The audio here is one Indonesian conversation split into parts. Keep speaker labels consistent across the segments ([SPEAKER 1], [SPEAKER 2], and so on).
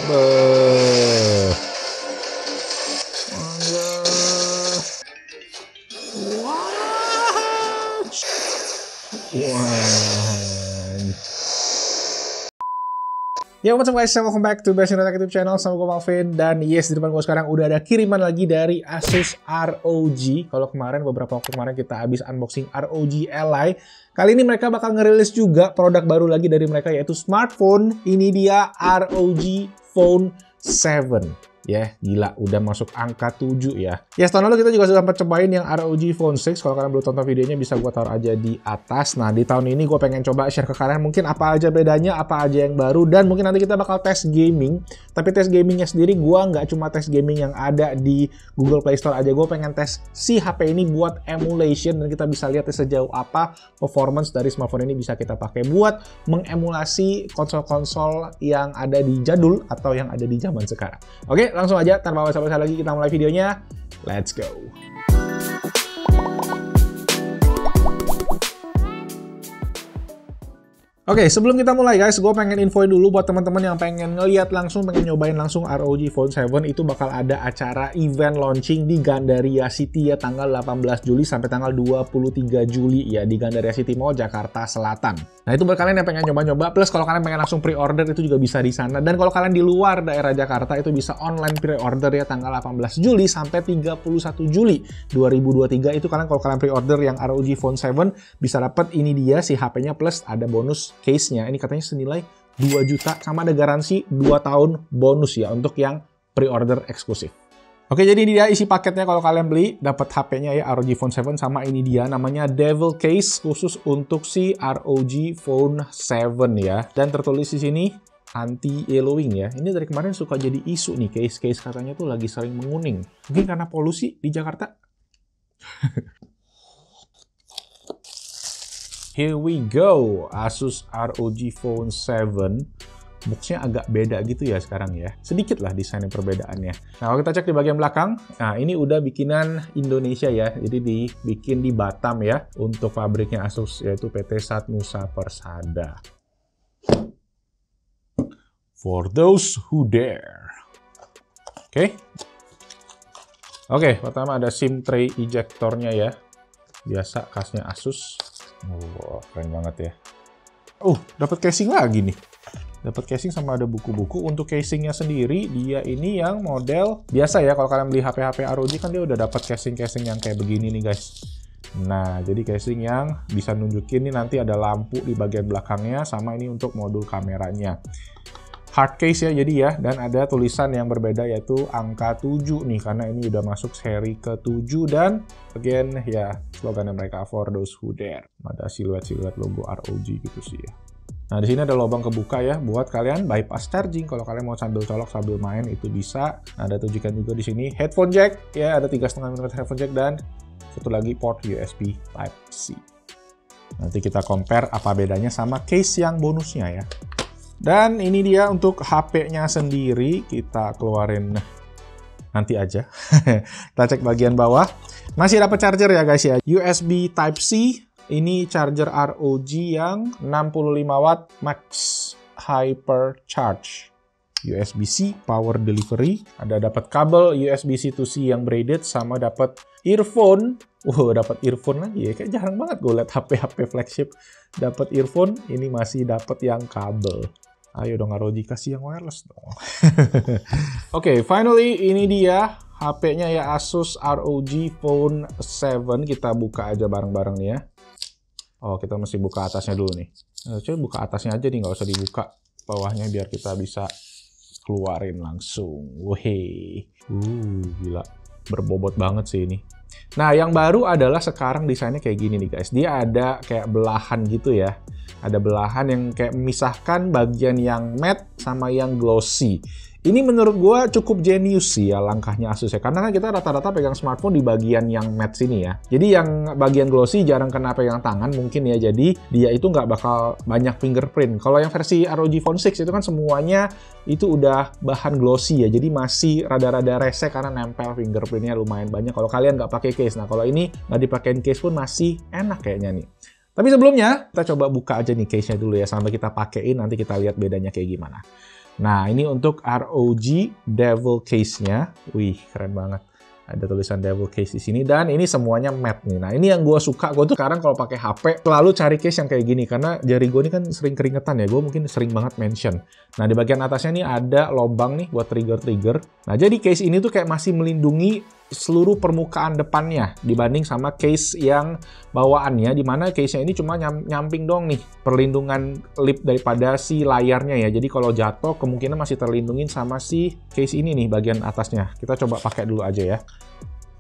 [SPEAKER 1] Beuh. Ya, what's up guys, welcome back to Best in Tech YouTube channel, sama gue Malvin. Dan yes, di depan gue sekarang udah ada kiriman lagi dari Asus ROG. Kalau kemarin, beberapa waktu kemarin kita habis unboxing ROG Ally. Kali ini mereka bakal ngerilis juga produk baru lagi dari mereka, yaitu smartphone. Ini dia ROG Phone 7. Ya, gila, udah masuk angka 7 ya. Ya, setahun lalu kita juga sudah sempat cobain yang ROG Phone 6. Kalau kalian belum tonton videonya, bisa gue taruh aja di atas. Nah, di tahun ini gue pengen coba share ke kalian mungkin apa aja bedanya, apa aja yang baru, dan mungkin nanti kita bakal tes gaming. Tapi tes gamingnya sendiri, gue nggak cuma tes gaming yang ada di Google Play Store aja. Gue pengen tes si HP ini buat emulation, dan kita bisa lihat sejauh apa performance dari smartphone ini bisa kita pakai buat mengemulasi konsol-konsol yang ada di jadul atau yang ada di zaman sekarang. Oke, langsung aja, tanpa basa-basi lagi kita mulai videonya. Let's go! Oke, sebelum kita mulai guys, gue pengen infoin dulu buat teman-teman yang pengen ngeliat langsung, pengen nyobain langsung ROG Phone 7, itu bakal ada acara event launching di Gandaria City ya, tanggal 18 Juli sampai tanggal 23 Juli ya, di Gandaria City Mall, Jakarta Selatan. Nah, itu buat kalian yang pengen nyoba-nyoba, plus kalau kalian pengen langsung pre-order itu juga bisa di sana. Dan kalau kalian di luar daerah Jakarta itu bisa online pre-order ya, tanggal 18 Juli sampai 31 Juli 2023. Itu kalian kalau kalian pre-order yang ROG Phone 7 bisa dapat ini dia si HP-nya plus ada bonus case-nya. Ini katanya senilai 2 juta sama ada garansi 2 tahun bonus ya untuk yang pre-order eksklusif. Oke, jadi ini dia isi paketnya kalau kalian beli, dapat HP-nya ya ROG Phone 7, sama ini dia namanya Devil Case khusus untuk si ROG Phone 7 ya. Dan tertulis di sini anti-yellowing ya. Ini dari kemarin suka jadi isu nih, case-case katanya tuh lagi sering menguning. Mungkin karena polusi di Jakarta. Here we go, Asus ROG Phone 7. Boxnya agak beda gitu ya sekarang ya. Sedikit lah desainnya perbedaannya. Nah, kalau kita cek di bagian belakang, nah ini udah bikinan Indonesia ya. Jadi dibikin di Batam ya. Untuk pabriknya Asus, yaitu PT Satnusa Persada. For those who dare. Oke. Oke, pertama ada SIM tray ejectornya ya. Biasa khasnya Asus. Wow, keren banget ya. Dapat casing lagi nih. Dapat casing sama ada buku-buku. Untuk casingnya sendiri, dia ini yang model biasa ya. Kalau kalian beli HP-HP ROG kan dia udah dapat casing-casing yang kayak begini nih guys. Nah, jadi casing yang bisa nunjukin nih nanti ada lampu di bagian belakangnya, sama ini untuk modul kameranya. Hard case ya jadi ya, dan ada tulisan yang berbeda yaitu angka 7 nih, karena ini udah masuk seri ke-7, dan again ya slogannya mereka for those who dare. Ada siluet-siluet logo ROG gitu sih ya. Nah, di sini ada lubang kebuka ya buat kalian bypass charging, kalau kalian mau sambil colok sambil main itu bisa. Nah, ada tunjukkan juga di sini headphone jack ya, ada 3,5 mm headphone jack dan satu lagi port USB Type-C. Nanti kita compare apa bedanya sama case yang bonusnya ya. Dan ini dia untuk HP-nya sendiri, kita keluarin nanti aja. Kita cek bagian bawah. Masih dapat charger ya guys ya. USB Type-C, ini charger ROG yang 65 watt max hypercharge. USB-C power delivery, ada dapat kabel USB-C to C yang braided, sama dapat earphone. Dapat earphone lagi ya, kayak jarang banget gue liat HP-HP flagship dapat earphone. Ini masih dapat yang kabel. Ayo dong ROG kasih yang wireless dong. Oke, finally ini dia HP-nya ya, Asus ROG Phone 7. Kita buka aja bareng-bareng nih ya. Kita mesti buka atasnya dulu nih. Coba buka atasnya aja nih, nggak usah dibuka bawahnya biar kita bisa keluarin langsung. Wih, gila, berbobot banget sih ini. Nah, yang baru adalah sekarang desainnya kayak gini nih guys. Dia ada kayak belahan gitu ya. Ada belahan yang kayak memisahkan bagian yang matte sama yang glossy. Ini menurut gue cukup jenius sih ya langkahnya Asus ya. Karena kan kita rata-rata pegang smartphone di bagian yang matte sini ya. Jadi yang bagian glossy jarang kena pegang tangan mungkin ya. Jadi dia itu nggak bakal banyak fingerprint. Kalau yang versi ROG Phone 6 itu kan semuanya itu udah bahan glossy ya. Jadi masih rada-rada resek karena nempel fingerprintnya lumayan banyak. Kalau kalian nggak pakai case. Nah, kalau ini nggak dipakein case pun masih enak kayaknya nih. Tapi sebelumnya, kita coba buka aja nih case-nya dulu ya, sampai kita pakein, nanti kita lihat bedanya kayak gimana. Nah, ini untuk ROG Devil case-nya. Wih, keren banget. Ada tulisan Devil case di sini, dan ini semuanya matte nih. Nah, ini yang gue suka. Gue tuh sekarang kalau pakai HP selalu cari case yang kayak gini, karena jari gue ini kan sering keringetan ya. Gue mungkin sering banget mention. Nah, di bagian atasnya nih ada lubang nih buat trigger-trigger. Nah, jadi case ini tuh kayak masih melindungi seluruh permukaan depannya dibanding sama case yang bawaannya, dimana case-nya ini cuma nyamping dong nih perlindungan lip daripada si layarnya ya. Jadi kalau jatuh kemungkinan masih terlindungin sama si case ini nih bagian atasnya. Kita coba pakai dulu aja ya.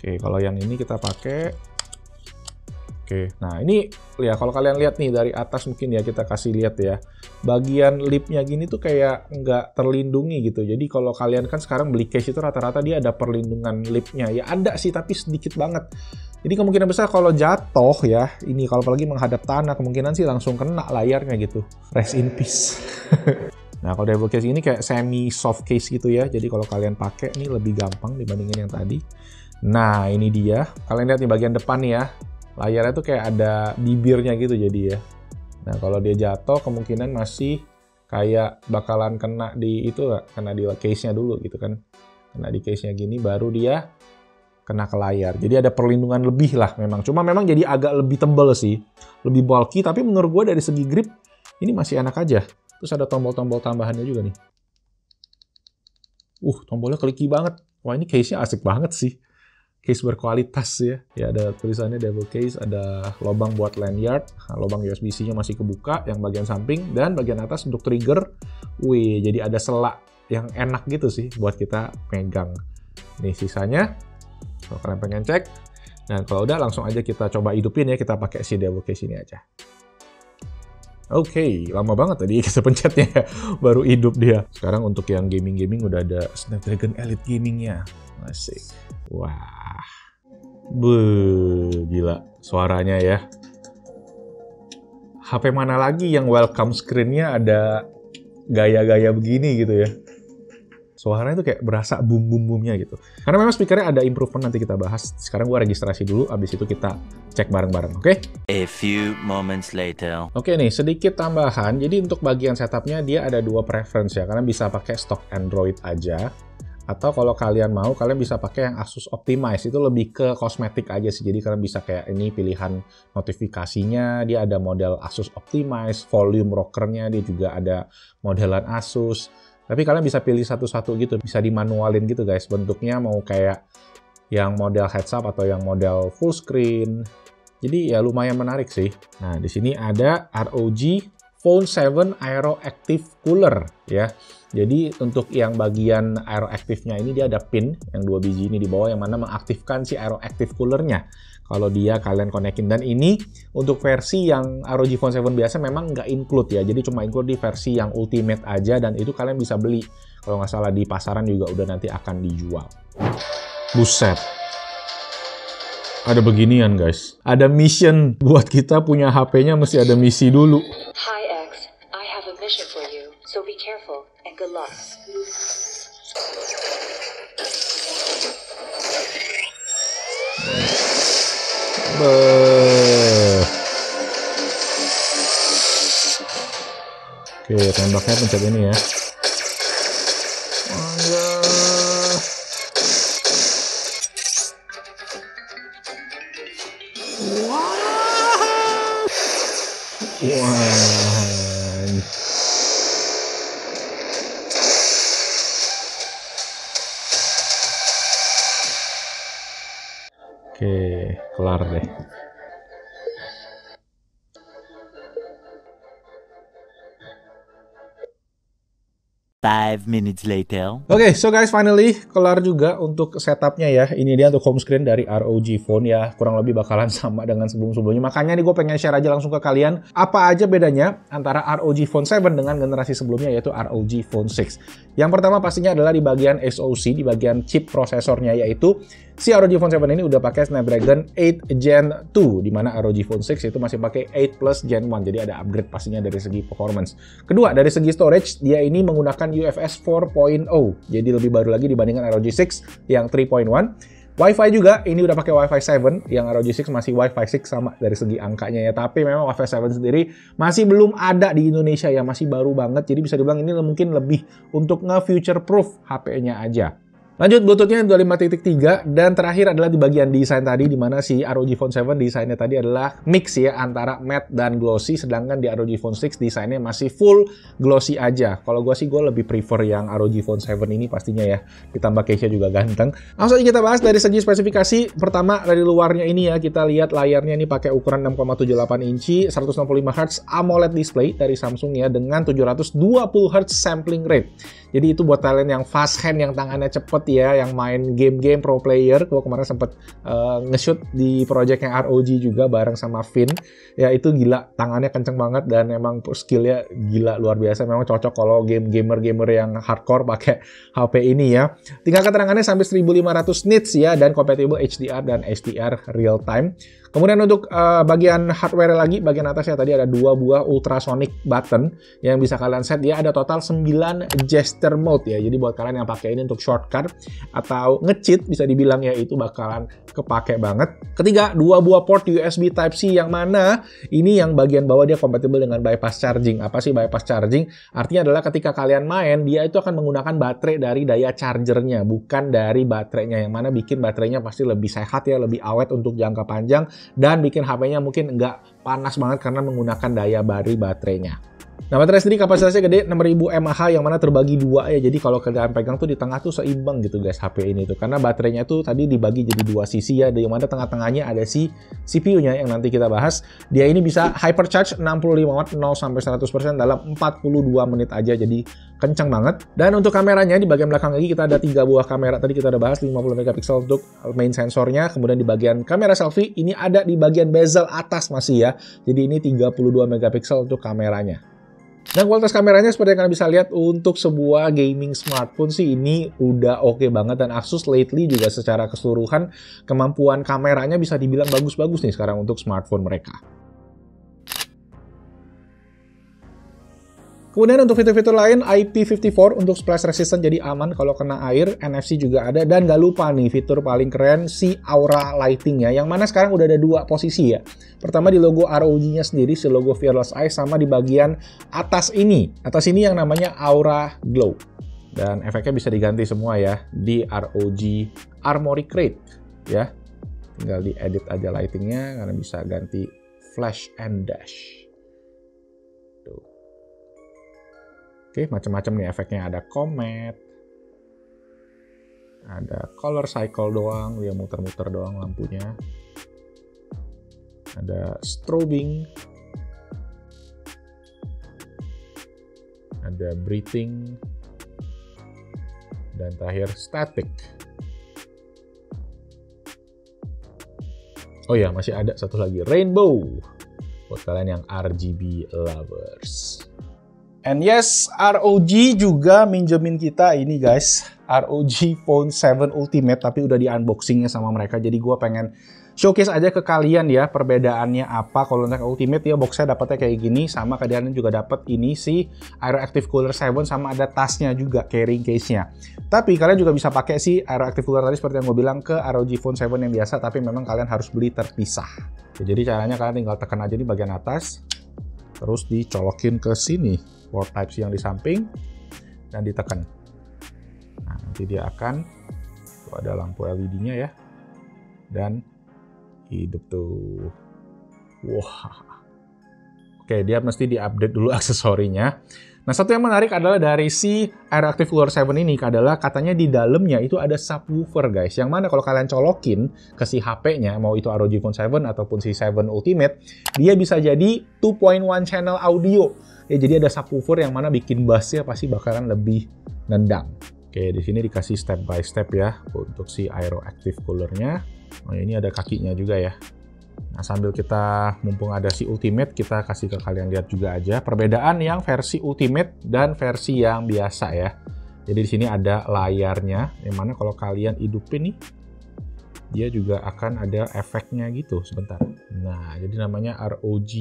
[SPEAKER 1] Oke, kalau yang ini kita pakai. Oke, nah ini ya kalau kalian lihat nih dari atas mungkin ya kita kasih lihat ya. Bagian lipnya gini tuh kayak nggak terlindungi gitu. Jadi kalau kalian kan sekarang beli case itu rata-rata dia ada perlindungan lipnya. Ya ada sih tapi sedikit banget. Jadi kemungkinan besar kalau jatuh ya, ini kalau apalagi menghadap tanah kemungkinan sih langsung kena layarnya gitu. Rest in peace. Nah, kalau Devil case ini kayak semi soft case gitu ya. Jadi kalau kalian pakai ini lebih gampang dibandingin yang tadi. Nah, ini dia. Kalian lihat di bagian depan nih ya. Layarnya tuh kayak ada bibirnya gitu jadi ya. Nah, kalau dia jatuh kemungkinan masih kayak bakalan kena di itu, kena di case-nya dulu gitu kan. Kena di case-nya gini baru dia kena ke layar. Jadi ada perlindungan lebih lah memang. Cuma memang jadi agak lebih tebal sih. Lebih bulky, tapi menurut gue dari segi grip ini masih enak aja. Terus ada tombol-tombol tambahannya juga nih. Tombolnya kliki banget. Wah, ini case-nya asik banget sih. Case berkualitas ya. Ya ada tulisannya Devil case, ada lubang buat lanyard, lubang USB-C-nya masih kebuka yang bagian samping, dan bagian atas untuk trigger. Wih, jadi ada selak yang enak gitu sih buat kita pegang. Nih sisanya, kalau kalian pengen cek. Dan kalau udah langsung aja kita coba hidupin ya, kita pakai si Devil case ini aja. Oke, lama banget tadi kita pencetnya ya, baru hidup dia. Sekarang untuk yang gaming-gaming udah ada Snapdragon Elite Gaming-nya. Asik. Wah. Gila suaranya ya. HP mana lagi yang welcome screen-nya ada gaya-gaya begini gitu ya. Suaranya tuh kayak berasa boom-boom-boomnya gitu. Karena memang speakernya ada improvement, nanti kita bahas. Sekarang gua registrasi dulu, abis itu kita cek bareng-bareng, oke?
[SPEAKER 2] A few moments later.
[SPEAKER 1] Oke nih, sedikit tambahan. Jadi untuk bagian setupnya dia ada dua preference ya. Kalian bisa pakai stock Android aja. Atau kalau kalian mau, kalian bisa pakai yang Asus Optimize. Itu lebih ke kosmetik aja sih. Jadi kalian bisa kayak ini pilihan notifikasinya. Dia ada model Asus Optimize, volume rockernya. Dia juga ada modelan Asus. Tapi kalian bisa pilih satu-satu gitu. Bisa dimanualin gitu guys. Bentuknya mau kayak yang model heads up atau yang model full screen. Jadi ya lumayan menarik sih. Nah, di sini ada ROG Phone 7 Aero Active Cooler ya. Jadi untuk yang bagian Aero Active-nya ini dia ada pin yang 2 biji ini di bawah yang mana mengaktifkan si Aero Active Cooler-nya. Kalau dia kalian konekin, dan ini untuk versi yang ROG Phone 7 biasa memang nggak include ya. Jadi cuma include di versi yang Ultimate aja, dan itu kalian bisa beli. Kalau nggak salah di pasaran juga udah nanti akan dijual. Buset. Ada beginian guys. Ada mission buat kita punya HP-nya mesti ada misi dulu.
[SPEAKER 3] Hi X, I have a mission for you, so be careful and good luck.
[SPEAKER 1] Oke, tembaknya pencet ini ya. Oke, kelar deh.
[SPEAKER 2] Five minutes later.
[SPEAKER 1] Oke, so guys, finally kelar juga untuk setupnya ya. Ini dia untuk home screen dari ROG Phone ya. Kurang lebih bakalan sama dengan sebelum-sebelumnya. Makanya nih gue pengen share aja langsung ke kalian. Apa aja bedanya antara ROG Phone 7 dengan generasi sebelumnya, yaitu ROG Phone 6. Yang pertama pastinya adalah di bagian SoC, di bagian chip prosesornya, yaitu si ROG Phone 7 ini udah pakai Snapdragon 8 Gen 2, di mana ROG Phone 6 itu masih pakai 8 Plus Gen 1. Jadi ada upgrade pastinya dari segi performance. Kedua, dari segi storage, dia ini menggunakan UFS 4.0. Jadi lebih baru lagi dibandingkan ROG 6 yang 3.1. Wi-Fi juga, ini udah pakai Wi-Fi 7, yang ROG 6 masih Wi-Fi 6 sama dari segi angkanya ya. Tapi memang Wi-Fi 7 sendiri masih belum ada di Indonesia ya, masih baru banget. Jadi bisa dibilang ini mungkin lebih untuk nge-future proof HP-nya aja. Lanjut, Bluetooth-nya 2.5.3, dan terakhir adalah di bagian desain tadi, di mana si ROG Phone 7 desainnya tadi adalah mix ya, antara matte dan glossy, sedangkan di ROG Phone 6 desainnya masih full glossy aja. Kalau gue sih, gue lebih prefer yang ROG Phone 7 ini pastinya ya, ditambah case-nya juga ganteng. Langsung aja kita bahas dari segi spesifikasi. Pertama, dari luarnya ini ya, kita lihat layarnya ini pakai ukuran 6,78 inci, 165Hz AMOLED display dari Samsung ya, dengan 720Hz sampling rate. Jadi itu buat kalian yang fast hand, yang tangannya cepet ya, yang main game-game pro player. Gue kemarin sempet nge-shoot di projectnya ROG juga bareng sama Vin. Ya itu gila, tangannya kenceng banget dan emang skillnya gila luar biasa. Memang cocok kalau gamer-gamer yang hardcore pakai HP ini ya. Tingkat keterangannya sampai 1500 nits ya, dan compatible HDR dan HDR real time. Kemudian untuk bagian hardware lagi, bagian atasnya tadi ada 2 buah ultrasonic button yang bisa kalian set. Dia ada total 9 gesture mode ya. Jadi buat kalian yang pakai ini untuk shortcut atau nge-cheat bisa dibilang ya, itu bakalan kepake banget. Ketiga, 2 buah port USB Type-C, yang mana ini yang bagian bawah dia kompatibel dengan bypass charging. Apa sih bypass charging? Artinya adalah ketika kalian main, dia itu akan menggunakan baterai dari daya chargernya, bukan dari baterainya, yang mana bikin baterainya pasti lebih sehat ya, lebih awet untuk jangka panjang, dan bikin HP-nya mungkin nggak panas banget karena menggunakan daya dari baterainya. Nah, baterai sendiri kapasitasnya gede, 6000 mAh, yang mana terbagi 2 ya. Jadi kalau kalian pegang tuh di tengah tuh seimbang gitu guys HP ini tuh. Karena baterainya tuh tadi dibagi jadi 2 sisi ya. Yang mana tengah-tengahnya ada si CPU-nya yang nanti kita bahas. Dia ini bisa hypercharge 65 watt 0-100% dalam 42 menit aja. Jadi kencang banget. Dan untuk kameranya di bagian belakang lagi kita ada 3 buah kamera. Tadi kita udah bahas 50 megapiksel untuk main sensornya. Kemudian di bagian kamera selfie ini ada di bagian bezel atas masih ya. Jadi ini 32 megapiksel untuk kameranya. Dan kualitas kameranya seperti yang kalian bisa lihat, untuk sebuah gaming smartphone sih ini udah oke banget. Dan Asus lately juga secara keseluruhan kemampuan kameranya bisa dibilang bagus-bagus nih sekarang untuk smartphone mereka. Kemudian untuk fitur-fitur lain, IP54 untuk splash resistant, jadi aman kalau kena air. NFC juga ada, dan gak lupa nih fitur paling keren, si Aura Lighting ya, yang mana sekarang udah ada 2 posisi ya. Pertama di logo ROG-nya sendiri, si logo Fearless Eye, sama di bagian atas ini yang namanya Aura Glow. Dan efeknya bisa diganti semua ya di ROG Armoury Crate ya. Tinggal diedit aja lightingnya, karena bisa ganti flash and dash. Oke, macam-macam nih efeknya. Ada comet, ada color cycle doang, dia muter-muter doang lampunya. Ada strobing, ada breathing, dan terakhir static. Oh ya, masih ada satu lagi, rainbow, buat kalian yang RGB lovers. And yes, ROG juga minjemin kita ini guys, ROG Phone 7 Ultimate, tapi udah di unboxingnya sama mereka. Jadi gue pengen showcase aja ke kalian ya perbedaannya apa. Kalau untuk Ultimate ya boxnya dapetnya kayak gini, sama kalian juga dapat ini si Aero Active Cooler 7, sama ada tasnya juga, carrying case-nya. Tapi kalian juga bisa pakai si Aero Active Cooler tadi seperti yang gue bilang ke ROG Phone 7 yang biasa, tapi memang kalian harus beli terpisah. Jadi caranya kalian tinggal tekan aja di bagian atas, terus dicolokin ke sini port Type-C yang di samping, dan ditekan. Nah, nanti dia akan, tuh ada lampu LED-nya ya, dan hidup tuh. Wah. Oke, dia mesti diupdate dulu aksesorinya. Nah, satu yang menarik adalah dari si Aero Active Cooler 7 ini adalah katanya di dalamnya itu ada subwoofer guys, yang mana kalau kalian colokin ke si HP-nya, mau itu ROG Phone 7 ataupun si 7 Ultimate, dia bisa jadi 2.1 channel audio. Ya, jadi ada subwoofer yang mana bikin bass-nya pasti bakalan lebih nendang. Oke, di sini dikasih step by step ya untuk si Aero Active Cooler-nya. Oh, ini ada kakinya juga ya. Nah, sambil kita, mumpung ada si Ultimate, kita kasih ke kalian lihat juga aja perbedaan yang versi Ultimate dan versi yang biasa ya. Jadi di sini ada layarnya, yang mana kalau kalian hidupin nih, dia juga akan ada efeknya gitu sebentar. Nah, jadi namanya ROG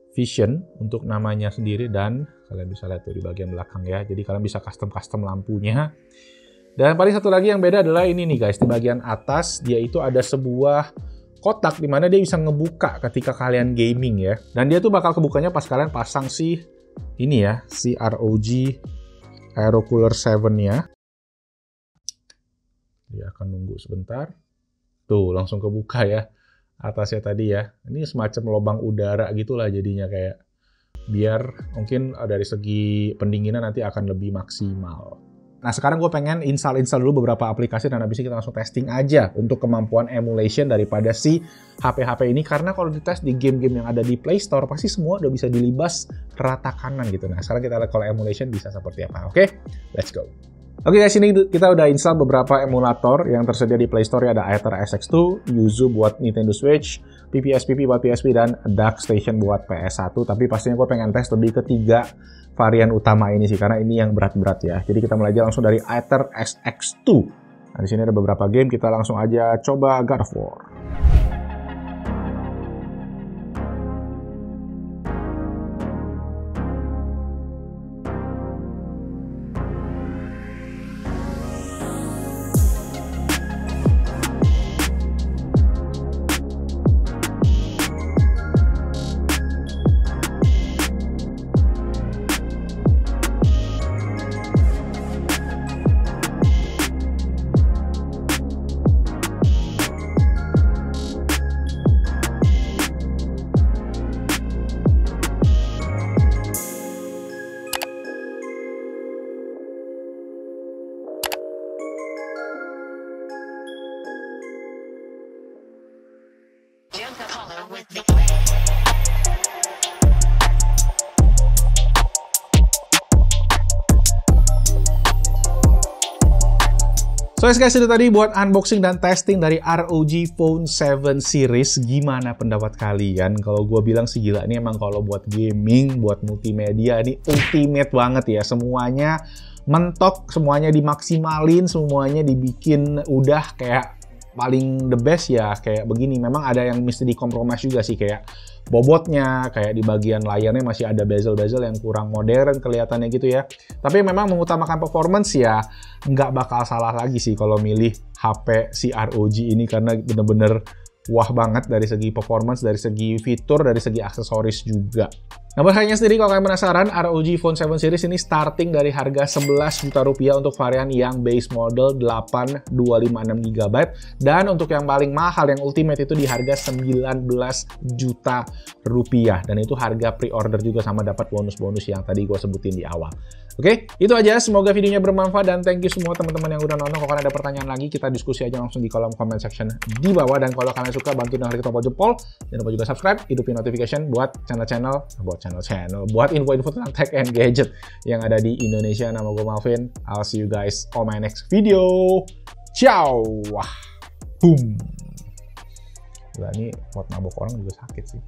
[SPEAKER 1] Vision untuk namanya sendiri, dan kalian bisa lihat tuh di bagian belakang ya. Jadi kalian bisa custom lampunya. Dan paling satu lagi yang beda adalah ini nih guys, di bagian atas dia itu ada sebuah kotak di mana dia bisa ngebuka ketika kalian gaming ya. Dan dia tuh bakal kebukanya pas kalian pasang si ini ya, si ROG Aero Cooler 7-nya. Dia akan nunggu sebentar. Tuh, langsung kebuka ya. Atasnya tadi ya. Ini semacam lubang udara gitulah jadinya kayak. Biar mungkin dari segi pendinginan nanti akan lebih maksimal. Nah, sekarang gue pengen install dulu beberapa aplikasi dan habis ini kita langsung testing aja untuk kemampuan emulation daripada si HP-HP ini. Karena kalau dites di game-game yang ada di Play Store, pasti semua udah bisa dilibas rata kanan gitu. Nah, sekarang kita lihat kalau emulation bisa seperti apa. Oke, let's go. Oke guys, ini kita udah install beberapa emulator yang tersedia di Play Store. Ada Aether SX2, Yuzu buat Nintendo Switch, PPSPP buat PSP, dan DuckStation buat PS1. Tapi pastinya gue pengen tes lebih ke 3 varian utama ini sih, karena ini yang berat-berat ya. Jadi kita mulai aja langsung dari Aether SX2. Nah, di sini ada beberapa game, kita langsung aja coba God of War. So guys, itu tadi buat unboxing dan testing dari ROG Phone 7 series. Gimana pendapat kalian? Kalau gue bilang sih gila, ini emang kalau buat gaming, buat multimedia, ini ultimate banget ya. Semuanya mentok, semuanya dimaksimalin, semuanya dibikin udah kayak paling the best ya. Kayak begini, memang ada yang mesti dikompromis juga sih, kayak bobotnya, kayak di bagian layarnya masih ada bezel-bezel yang kurang modern kelihatannya gitu ya. Tapi memang mengutamakan performance ya, nggak bakal salah lagi sih kalau milih HP si ROG ini, karena bener-bener wah banget dari segi performance, dari segi fitur, dari segi aksesoris juga. Nah, buat kalian sendiri kalau kalian penasaran, ROG Phone 7 series ini starting dari harga 11 juta rupiah untuk varian yang base model 8256GB, dan untuk yang paling mahal, yang ultimate itu di harga 19 juta rupiah, dan itu harga pre-order juga sama dapat bonus-bonus yang tadi gue sebutin di awal. Oke, itu aja. Semoga videonya bermanfaat dan thank you semua teman-teman yang udah nonton. Kalau kalian ada pertanyaan lagi, kita diskusi aja langsung di kolom comment section di bawah. Dan kalau kalian suka, bantu dengan klik tombol jempol. Jangan lupa juga subscribe, hidupin notification buat channel-channel, buat info-info tentang tech and gadget yang ada di Indonesia. Nama gue Malvin. I'll see you guys on my next video. Ciao. Wah. Boom. Gila, ini buat nabok orang juga sakit sih.